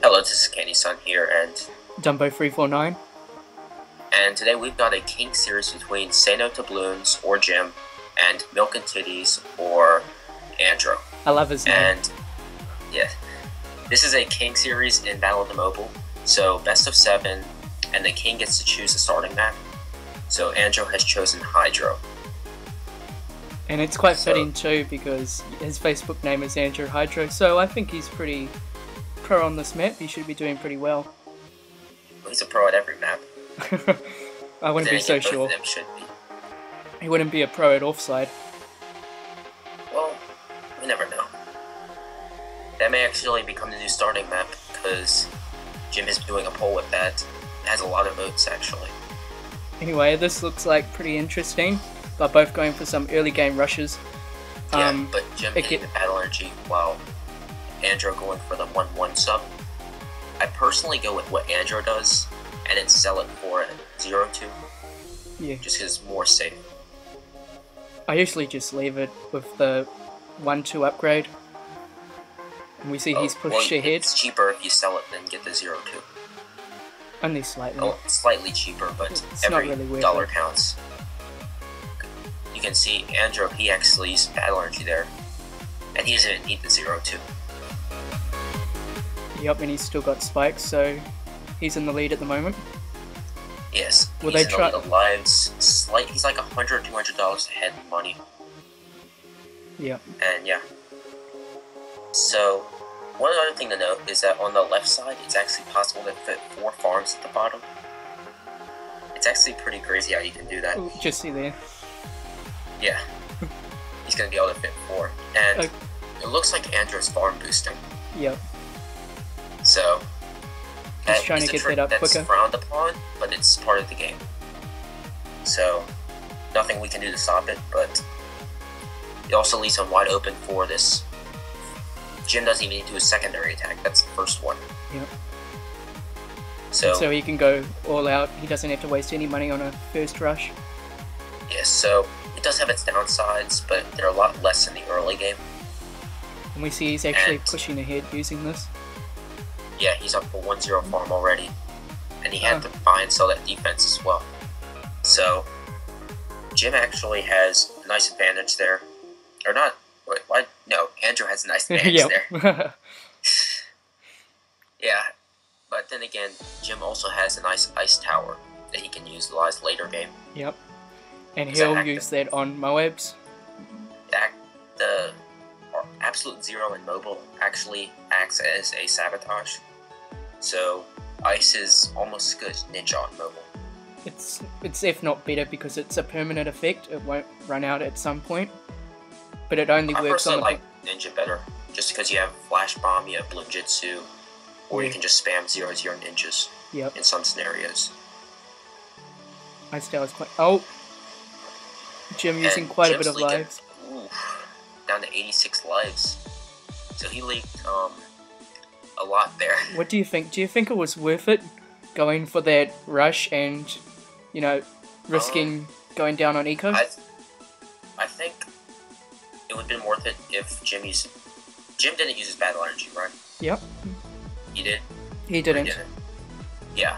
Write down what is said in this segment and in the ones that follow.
Hello, this is Candy Sun here, and Dumbo349. today we've got a kink series between Say No to Bloons or Jim, and Milk and Titties or Andro. I love his name. And yeah, this is a kink series in Battle of the Mobile, so best of 7, and the king gets to choose the starting map. So Andro has chosen Hydro. And it's quite fitting too, because his Facebook name is Andrew Hydro, so I think he's pretty pro on this map. He should be doing pretty well. He's a pro at every map. I wouldn't be so sure. Both of them should be. He wouldn't be a pro at offside. Well, we never know. That may actually become the new starting map, because Jim is doing a poll with that. It has a lot of votes, actually. Anyway, this looks like pretty interesting. They're both going for some early game rushes. Yeah, but Jim getting the battle energy while Andro going for the 1-1 sub. I personally go with what Andro does and then sell it for a 0-2. Yeah. Just because it's more safe. I usually just leave it with the 1-2 upgrade. And we see he's pushed ahead. It's cheaper if you sell it than get the 0-2. Only slightly. Oh, slightly cheaper, but it's every not really dollar counts. You can see Andro, he actually used battle energy there, and he doesn't need the 0-2. Yep, and he's still got spikes, so he's in the lead at the moment. Yes, Will he's they in the lead of lives. He's like $100, $200 ahead in money. Yep. And yeah. So, one other thing to note is that on the left side, it's actually possible to fit 4 farms at the bottom. It's actually pretty crazy how you can do that. Ooh, just see there. Yeah. He's going to be able to fit 4. And it looks like Andro's farm boosting. Yep. So, he's trying to get that up that's quicker. Frowned upon, but it's part of the game. So, nothing we can do to stop it, but it also leaves him wide open for this. Jim doesn't even need to do a secondary attack, that's the first one. Yep. So he can go all out, he doesn't have to waste any money on a first rush. Yes, so it does have its downsides, but they're a lot less in the early game. And we see he's actually pushing ahead using this. Yeah, he's up for 1-0 farm already. And he had to buy and sell that defense as well. So, Jim actually has a nice advantage there. Or not, wait, what? No, Andrew has a nice advantage there. Yeah, but then again, Jim also has a nice ice tower that he can utilize later game. Yep. And he'll use that on Moabs. The Absolute Zero in mobile actually acts as a sabotage. So ice is almost as good as Ninja on mobile. It's if not better, because it's a permanent effect. It won't run out at some point. But it only works on I like Ninja better, just because you have Flash Bomb, you have Bloonjitsu, or you can just spam 0-0 ninjas in some scenarios. Ice Tower's quite... Oh! Jim using quite a bit of lives. Down to 86 lives. So he leaked a lot there. What do you think? Do you think it was worth it going for that rush and, you know, risking going down on eco? I think it would have been worth it if Jim didn't use his battle energy, right? Yep. He did? He didn't. Yeah.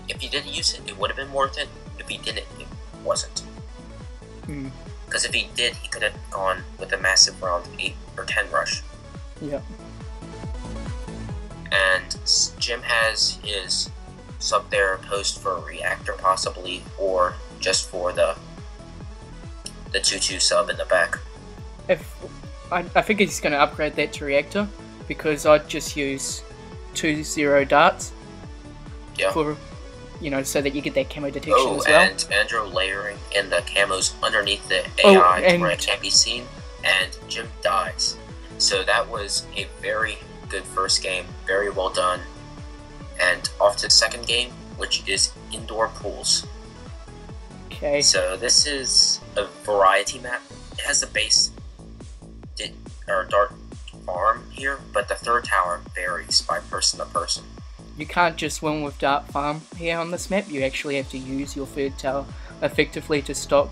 If he didn't use it, it would have been worth it. If he didn't, it wasn't. Because if he did, he could have gone with a massive round 8 or 10 rush. Yep. And Jim has his sub there post for a reactor possibly, or just for the 2-2 sub in the back. I think he's going to upgrade that to reactor, because I'd just use 2-0 darts. Yeah. For, you know, so that you get that camo detection as well. And Andro layering in the camos underneath the AI where it can't be seen, and Jim dies. So that was a very good first game, very well done. And off to the second game, which is indoor pools. Okay. So this is a variety map. It has the base or dart farm here, but the third tower varies by person to person. You can't just win with dart farm here on this map. You actually have to use your third tower effectively to stop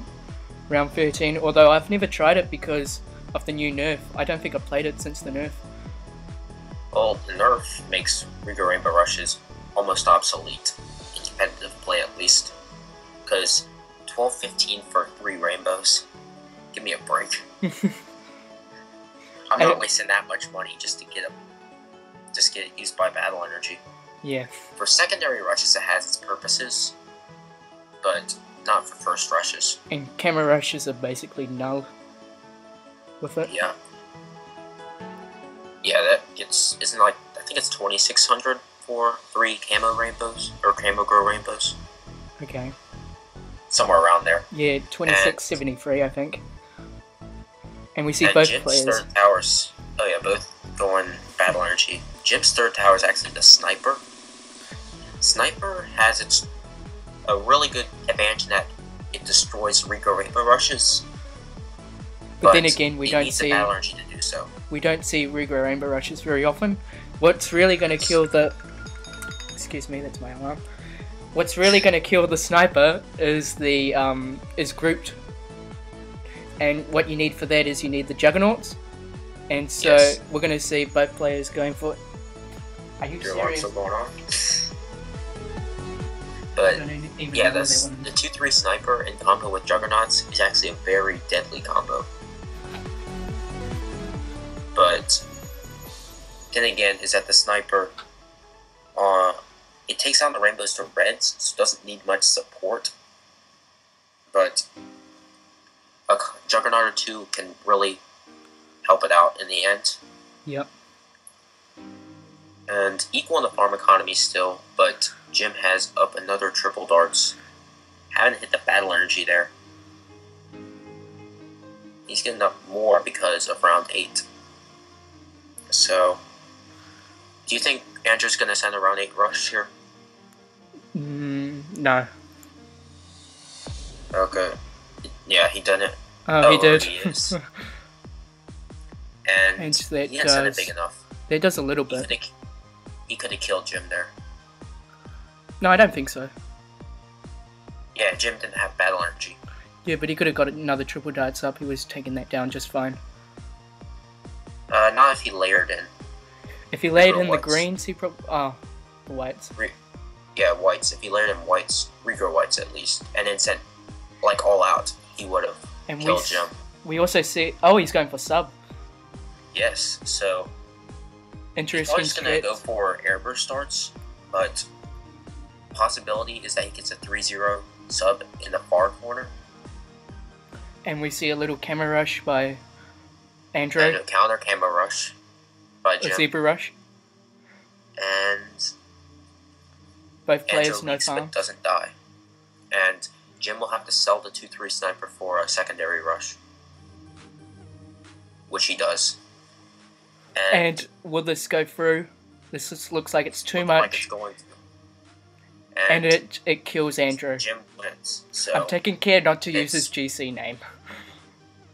round 13, although I've never tried it because of the new nerf. I don't think I've played it since the nerf. Well, the nerf makes Regal Rainbow Rushes almost obsolete, in competitive play at least, because 12-15 for 3 rainbows, give me a break. I'm not wasting that much money just to get it used by battle energy. Yeah. For secondary rushes, it has its purposes, but not for first rushes. And camera rushes are basically null with it. Yeah. Yeah, that gets I think it's 2,600 for 3 camo rainbows or camo grow rainbows. Okay. Somewhere around there. Yeah, 2673, I think. And we see and both Jim's players. Third towers. Oh yeah, both going battle energy. Jim's third tower is actually the sniper. Sniper has a really good advantage in that it destroys Regal Rainbow Rushes. But then again, we don't needs see the battle energy to do so. We don't see Regal Rainbow Rushes very often. What's really going to kill the... Excuse me, that's my alarm. What's really going to kill the sniper is the is grouped. And what you need for that is you need the juggernauts. And so we're going to see both players going for it. Are you serious? Your going on. But yeah, the 2-3 sniper in combo with juggernauts is actually a very deadly combo. But then again, is that the sniper, it takes on the rainbows to reds, so it doesn't need much support. But a juggernaut or 2 can really help it out in the end. Yep. And equal in the farm economy still, but Jim has up another triple darts. Haven't hit the battle energy there. He's getting up more because of round 8. So, do you think Andrew's going to send a round 8 rush here? No. Okay. Yeah, he done it. Oh, he did. He is. And he didn't send it big enough. That does a little bit. He could have killed Jim there. No, I don't think so. Yeah, Jim didn't have battle energy. Yeah, but he could have got another triple darts up. He was taking that down just fine. Not if he layered in. If he layered in the greens, he probably... Oh, the whites. Yeah, whites. If he layered in whites, Regal whites at least, and then sent, like, all out, he would have killed Jim. We also see... Oh, he's going for sub. Yes, so... Interesting. He's probably just going to go for airburst darts, but possibility is that he gets a 3-0 sub in the far corner. And we see a little camera rush by Andro. And a counter camera rush by Jim. A zebra rush. And both players Andro no farm. But doesn't die. And Jim will have to sell the 2-3 sniper for a secondary rush, which he does. And will this go through? This just looks like it's too much. Like it's going to. And it kills Andrew. Jim wins. So I'm taking care not to use his GC name.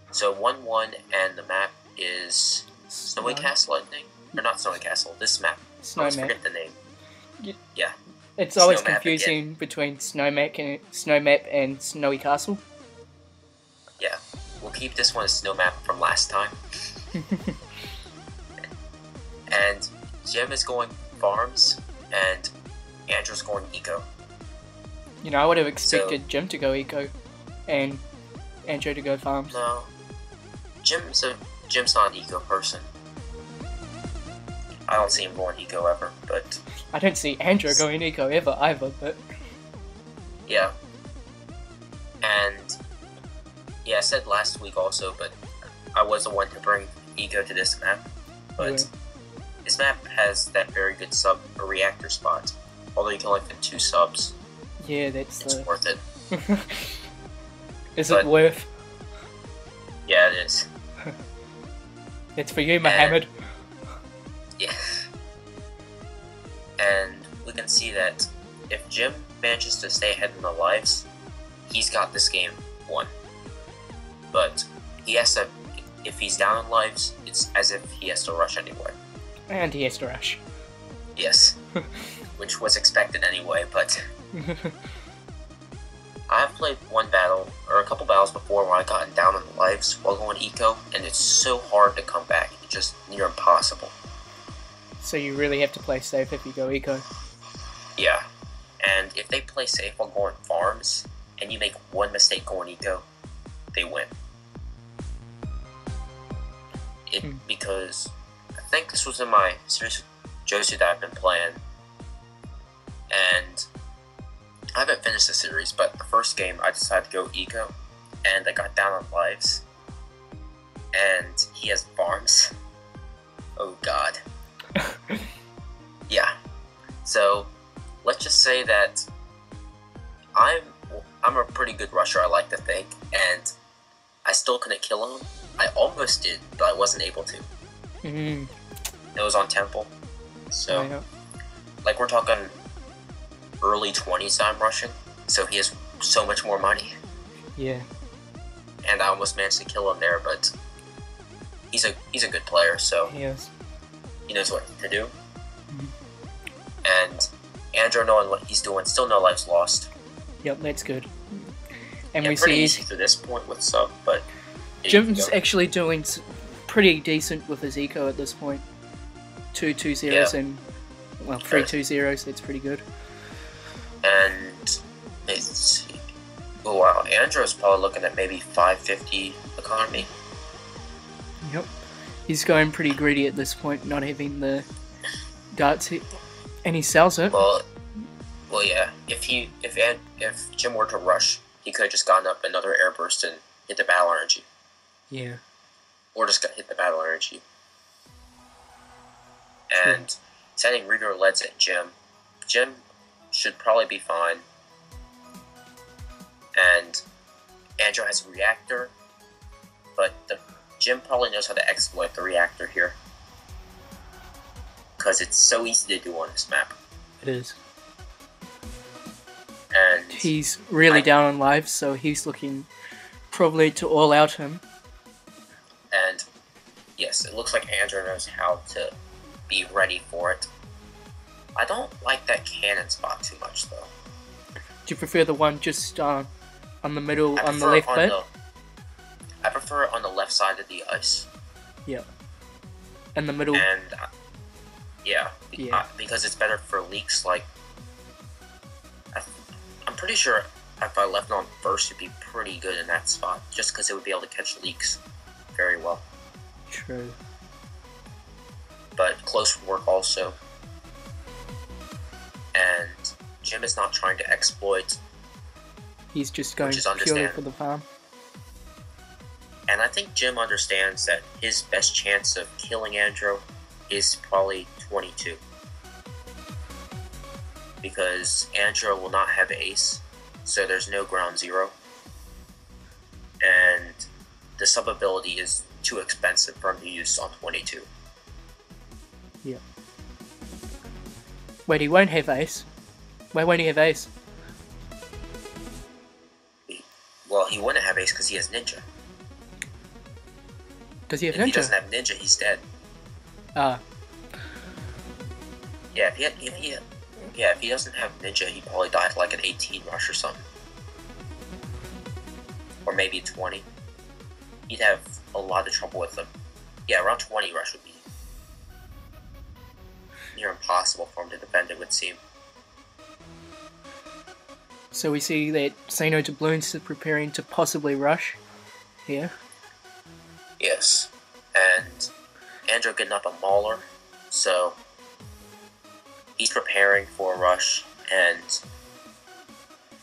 So 1-1, and the map is Snowy Castle, I think. Or not Snowy Castle, this map. I always forget the name. Yeah. It's always confusing between Snow Map and Snowy Castle. Yeah. We'll keep this one as Snow Map from last time. And Jim is going farms, and Andrew's going eco. You know, I would have expected Jim to go eco, and Andrew to go farms. No. Jim's not an eco person. I don't see him going eco ever, but... I don't see Andrew going eco ever either, but... Yeah. And... Yeah, I said last week also, but I was the one to bring eco to this map. But... Yeah. This map has that very good sub or reactor spot. Although you can only fit 2 subs. Yeah, it's worth it. Is it worth? Yeah, it is. It's for you, Mohammed. Yeah. And we can see that if Jim manages to stay ahead in the lives, he's got this game won. But he has to, if he's down in lives, it's as if he has to rush anyway. And he has to rush. Yes. Which was expected anyway, but... I've played one battle, or a couple battles before where I gotten down on the lives while going eco, and it's so hard to come back. It's just near impossible. So you really have to play safe if you go eco. Yeah. And if they play safe while going farms, and you make one mistake going eco, they win. Because I think this was in my series with Josie that I've been playing, and I haven't finished the series, but the first game I decided to go eco, and I got down on lives, and he has farms. Oh god. Yeah. So let's just say that I'm a pretty good rusher, I like to think, and I still couldn't kill him. I almost did, but I wasn't able to. It was on Temple. So, like, we're talking early 20s I'm rushing, so he has so much more money. Yeah. And I almost managed to kill him there, but he's a good player, so he knows what to do. And Andro, knowing what he's doing, still no lives lost. Yep, that's good. And yeah, we pretty see easy to this point with sub, but Jim's actually doing pretty decent with his eco at this point. 2 2-0s and 3 2-0s. That's pretty good. And let's see. Oh wow, Andro's probably looking at maybe 550 economy. Yep, he's going pretty greedy at this point, not having the darts hit, and he sells it. Well, yeah. If Jim were to rush, he could have just gotten up another airburst and hit the battle energy. Yeah. Or just got hit the battle energy. And sending regular leads at Jim. Jim should probably be fine. And Andro has a reactor, but Jim probably knows how to exploit the reactor here. Because it's so easy to do on this map. It is. And he's really down on lives, so he's looking probably to all out him. And yes, it looks like Andro knows how to be ready for it. I don't like that cannon spot too much, though. Do you prefer the one just on the middle, on the left bit? I prefer it on the left side of the ice. Yeah. And the middle. And because it's better for leaks. Like, I'm pretty sure if I left it on first, it'd be pretty good in that spot, just because it would be able to catch leaks very well. True. But close work also. And Jim is not trying to exploit. He's just going purely for the farm. And I think Jim understands that his best chance of killing Andro is probably 22. Because Andro will not have ace, so there's no ground zero. And the sub ability is too expensive for him to use on 22. Yeah. Wait, he won't have ace? Why won't he have ace? Well, he wouldn't have ace because he has ninja. Does he have ninja? If he doesn't have ninja, he's dead. Ah. Yeah, if he doesn't have ninja, he probably died like an 18 rush or something. Or maybe 20. He'd have a lot of trouble with them. Yeah, around 20 rush would be near impossible for him to defend, it would seem. So we see that Say No to Bloons is preparing to possibly rush here. Yes, and Andro getting up a mauler, so he's preparing for a rush, and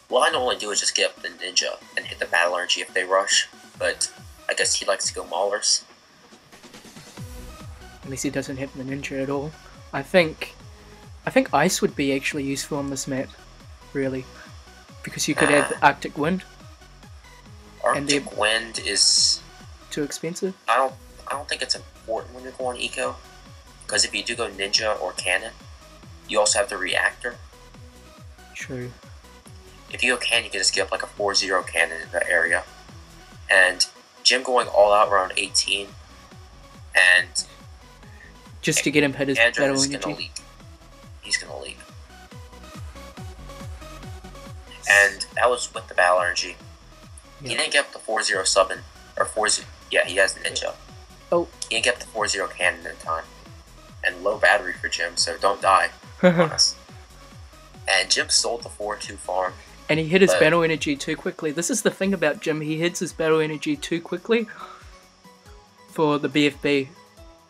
what I normally do is just get up the ninja and hit the battle energy if they rush, but I guess he likes to go maulers. At least he doesn't hit the ninja at all. I think ice would be actually useful on this map, really, because you could have Arctic Wind. Arctic Wind is too expensive. I don't think it's important when you're going eco, because if you do go ninja or cannon, you also have the reactor. True. If you go cannon, you can just get up like a 4-0 cannon in that area. And Jim going all out around 18, and just to get him hit his Andro battle is energy. Gonna leak. He's gonna leak. And that was with the battle energy. Yeah. He didn't get up the 4-0 subbing, or 4-0. Yeah, he has ninja. Oh. He didn't get up the 4-0 cannon in time. and low battery for Jim, so don't die on us. And Jim sold the 4-2 farm. And he hit his battle energy too quickly. This is the thing about Jim, he hits his battle energy too quickly for the BFB.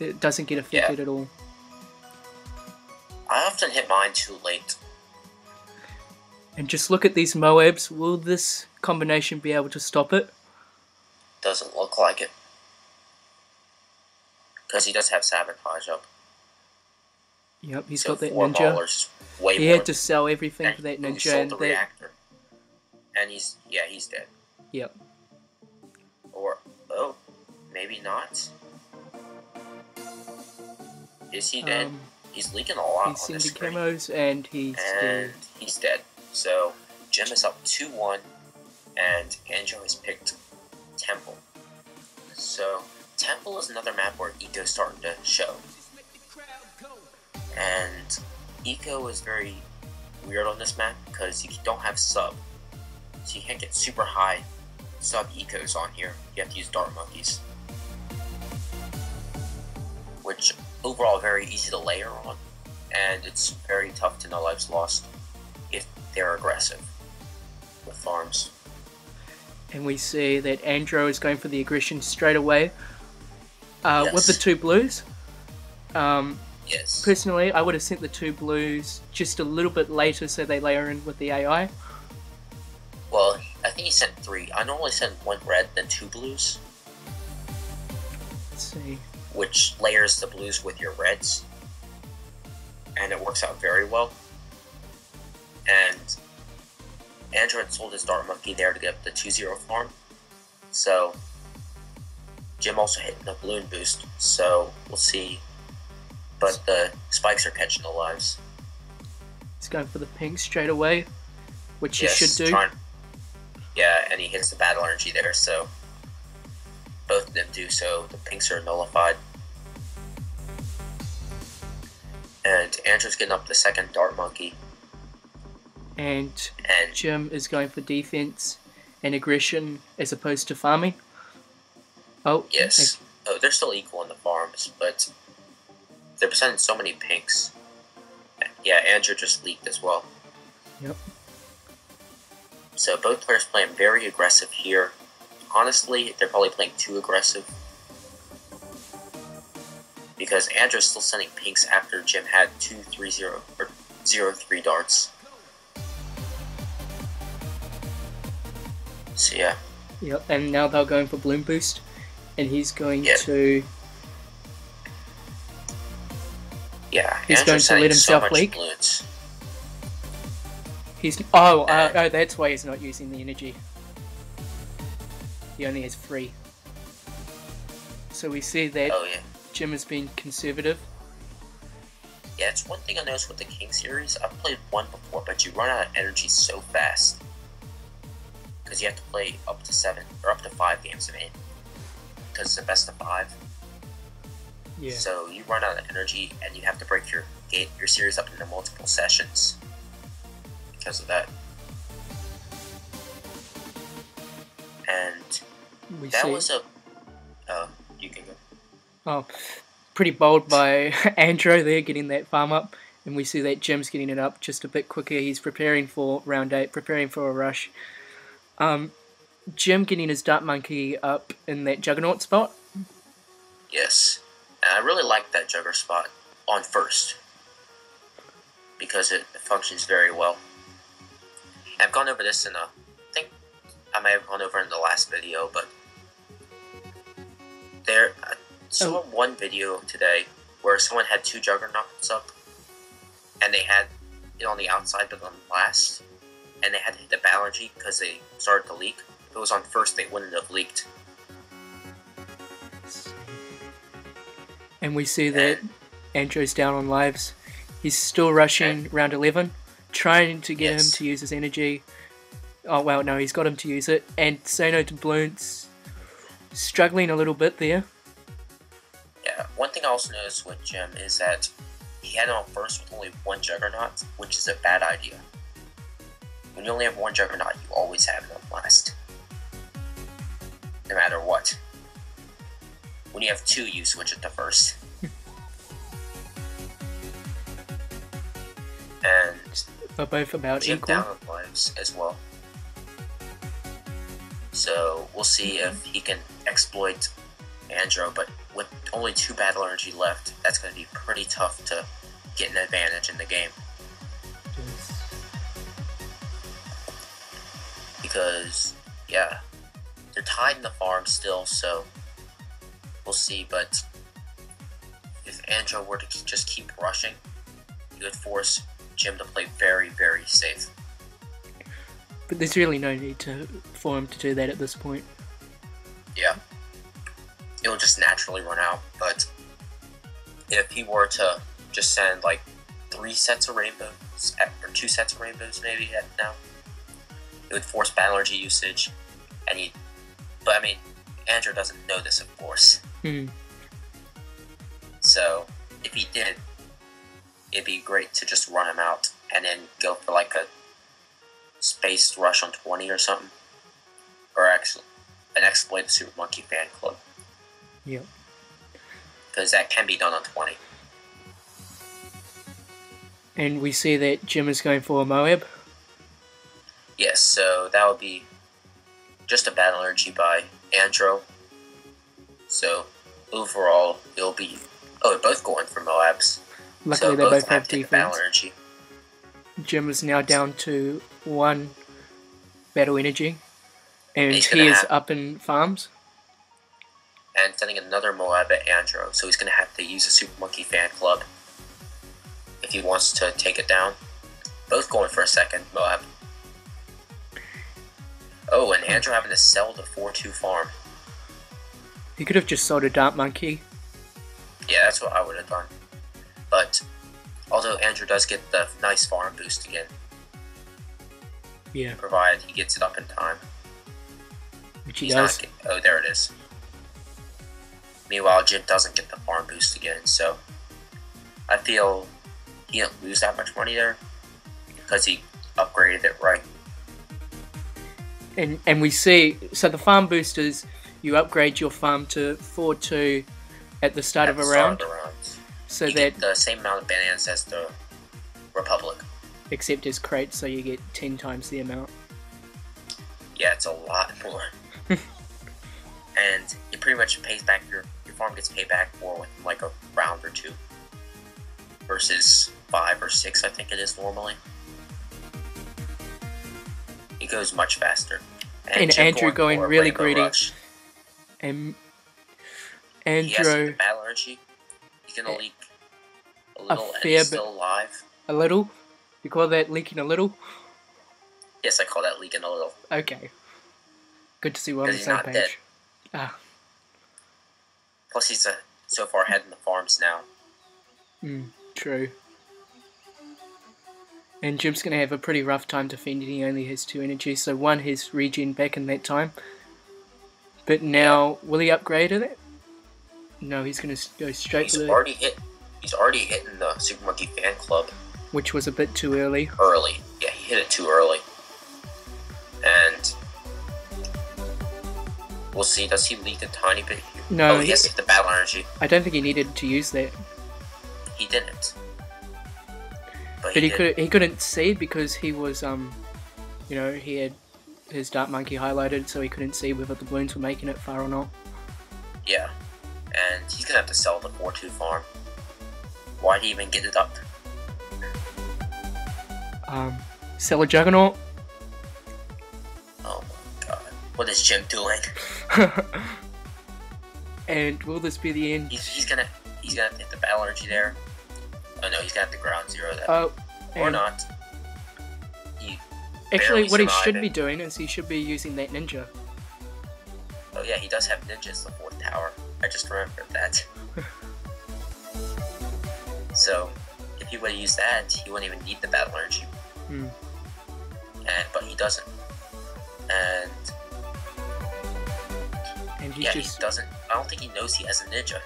It doesn't get affected at all. I often hit mine too late. And just look at these Moabs. Will this combination be able to stop it? Doesn't look like it. Because he does have Sabotage up. Yep, he's got that ninja. He had to sell everything for that ninja. Sold the reactor. And he's dead. Yep. Or, maybe not. Is he dead? He's leaking a lot on this screen. He's sending camos and he's dead. So, Jim is up 2-1, and Andro has picked Temple. So, Temple is another map where Eco's starting to show. And Eco is very weird on this map because you don't have sub. So you can't get super high sub Ecos on here. You have to use Dart Monkeys. Which overall very easy to layer on. And it's very tough to no lives lost if they're aggressive with farms. And we see that Andro is going for the aggression straight away with the 2 blues. Yes. Personally, I would have sent the 2 blues just a little bit later so they layer in with the AI. Well, I think he sent 3. I normally send 1 red, then 2 blues. Let's see. Which layers the blues with your reds. And it works out very well. And Andro had sold his Dart Monkey there to get the 2-0 farm. So, Jim also hit the balloon boost. So, we'll see. But the spikes are catching the lives. He's going for the pink straight away, which he should do. Yeah, and he hits the battle energy there, so both of them do, so the pinks are nullified. And Andrew's getting up the second Dart Monkey. And Jim is going for defense and aggression as opposed to farming. Oh, yes. Oh, they're still equal in the farms, but they're sending so many pinks. Yeah, Andrew just leaked as well. Yep. So both players playing very aggressive here. Honestly, they're probably playing too aggressive. Because Andrew's still sending pinks after Jim had 2-3-0 or 0-3 darts. So yeah. Yep, and now they're going for Bloom Boost. And he's going to... Yeah, he's going to let himself leak. He's that's why he's not using the energy. He only has 3. So we see that Jim has been conservative. Yeah, it's one thing I noticed with the King series. I've played 1 before, but you run out of energy so fast. Because you have to play up to 7 or up to 5 games of it. Because it's a best of 5. Yeah. So you run out of energy, and you have to break your series up into multiple sessions because of that. And was a. You can go. Oh, pretty bold by Andro there, getting that farm up, and we see that Jim's getting it up just a bit quicker. He's preparing for round 8, preparing for a rush. Jim getting his Dart Monkey up in that Juggernaut spot. Yes. And I really like that Jugger spot on first because it functions very well. I've gone over this I think I might have gone over in the last video, but I saw one video today where someone had 2 Juggernauts up and they had it on the outside but on last, and they had to hit the battle energy because they started to leak. If it was on first, they wouldn't have leaked. And we see that Andro's down on lives. He's still rushing round 11, trying to get him to use his energy. Oh, well, no, he's got him to use it. And Say No to Bloons, struggling a little bit there. Yeah, one thing I also noticed with Jim is that he had him on first with only 1 Juggernaut, which is a bad idea. When you only have 1 Juggernaut, you always have it on last. No matter what. When you have 2, you switch it to first. are both about Jim equal. down on lives as well. So we'll see if he can exploit Andro, but with only 2 battle energy left, that's going to be pretty tough to get an advantage in the game. Because, yeah, they're tied in the farm still, so we'll see. But if Andro were to just keep rushing, he would force Jim to play very, very safe. But there's really no need for him to do that at this point. Yeah. It'll just naturally run out, but if he were to just send like 3 sets of rainbows, or 2 sets of rainbows maybe now, it would force battle energy usage, and but I mean, Andro doesn't know this, of course. So, if he did, it'd be great to just run him out, and then go for like a spaced rush on 20 or something. Or actually, an exploit the Super Monkey Fan Club. Yep. Because that can be done on 20. And we see that Jim is going for a Moab. Yes, so that would be just a battle energy by Andro. So overall, it'll be... Oh, they're both going for Moabs. Luckily, so they both have to defense. Battle energy. Jim is now down to 1 battle energy. And he's he is up in farms. And sending another Moab at Andro, so he's going to have to use a Super Monkey Fan Club if he wants to take it down. Both going for a second Moab. Oh, and Andro having to sell the 4-2 farm. He could have just sold a Dart Monkey. Yeah, that's what I would have done. But, although Andro does get the nice farm boost again. Yeah. Provided he gets it up in time. Which he does. Oh, there it is. Meanwhile, Jim doesn't get the farm boost again, so I feel he didn't lose that much money there because he upgraded it right. And we see, so the farm boosters, you upgrade your farm to 4-2 at the start of a round. So you that get the same amount of bananas as the Republic. Except as crates, so you get 10 times the amount. Yeah, it's a lot more. And it pretty much pays back, your farm gets paid back for within like a round or 2. Versus 5 or 6, I think it is normally. It goes much faster. And Andrew going really greedy. Rush. And Andro... He has the battle energy. He's gonna leak a little and he's still alive. A little? You call that leaking a little? Yes, I call that leaking a little. Okay. Good to see we're on the same page. Dead. Ah. Plus he's so far ahead in the farms now. True. And Jim's going to have a pretty rough time defending. He only has 2 energy, so 1 has regen back in that time. But now, will he upgrade it? No, he's going to go straight to the... He's already hitting the Super Monkey Fan Club. Which was a bit too early. Yeah, he hit it too early. And we'll see, does he leak a tiny bit here? No. He has to hit the battle energy. I don't think he needed to use that. He didn't. But he couldn't see because he was, you know, he had his Dart Monkey highlighted, so he couldn't see whether the Bloons were making it far or not. Yeah. And he's going to have to sell the 4-2 farm. Why'd he even get it up? Sell a Juggernaut. Oh my god. What is Jim doing? And will this be the end? He's gonna hit the battle energy there. Oh no, he's gonna have to ground 0 that. Oh. Or not. Actually, what he should be doing is he should be using that ninja. Oh yeah, he does have ninjas, the 4th tower. I just remembered that. So, if he would have used that, he wouldn't even need the battle energy. But he doesn't. And he just... he doesn't. I don't think he knows he has a ninja.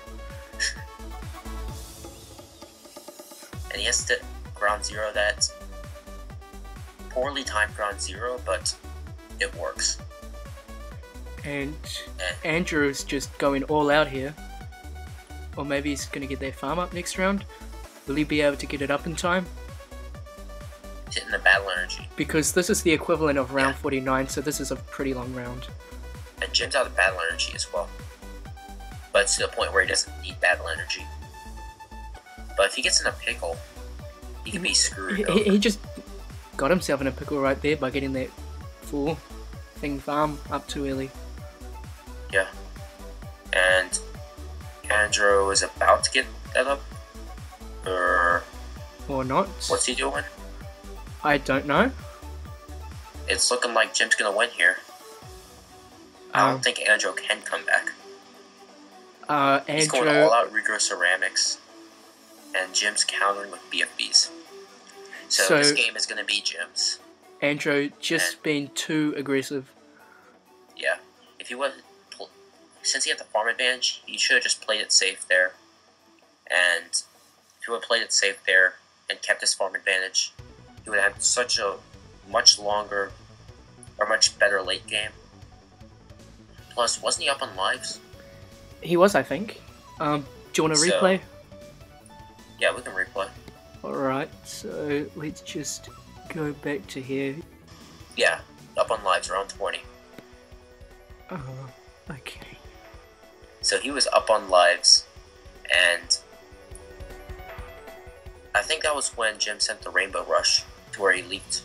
And he has to ground 0 that. Poorly timed ground 0, but it works. And Andrew's just going all out here. Or maybe he's going to get their farm up next round. Will he be able to get it up in time? hitting the battle energy. Because this is the equivalent of round 49, so this is a pretty long round. And Jim's out of battle energy as well. But it's to the point where he doesn't need battle energy. But if he gets in a pickle, he can be screwed. He just got himself in a pickle right there by getting that full thing farm up too early. Yeah. And Andro is about to get that up. Or not. What's he doing? I don't know. It's looking like Jim's gonna win here. I don't think Andro can come back. He's going all out Regro Ceramics, and Jim's countering with BFBs. So this game is gonna be Jim's. Andro just being too aggressive. Yeah. If he was, since he had the farm advantage, he should have just played it safe there. And if he would have played it safe there and kept his farm advantage, he would have had such a much longer or much better late game. Plus, wasn't he up on lives? He was, I think. Do you want to replay? Yeah, we can replay. Alright, so let's just go back to here. Yeah, up on lives around 20. Okay. So he was up on lives, and I think that was when Jim sent the Rainbow Rush to where he leaked.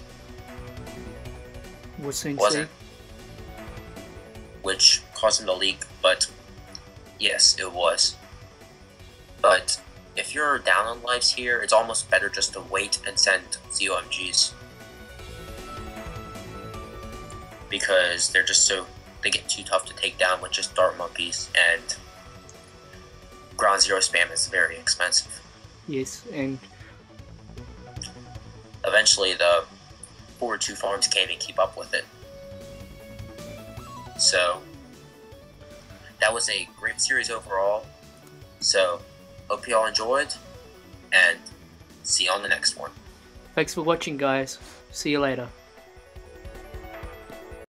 Wasn't. Which caused him to leak, but yes, it was. But if you're down on lives here, it's almost better just to wait and send ZOMGs. Because they're just they get too tough to take down with just dart monkeys, and ground zero spam is very expensive. Yes, and eventually the forward 2 farms can't even keep up with it. So that was a great series overall. So hope you all enjoyed, and see you on the next one. Thanks for watching, guys. See you later.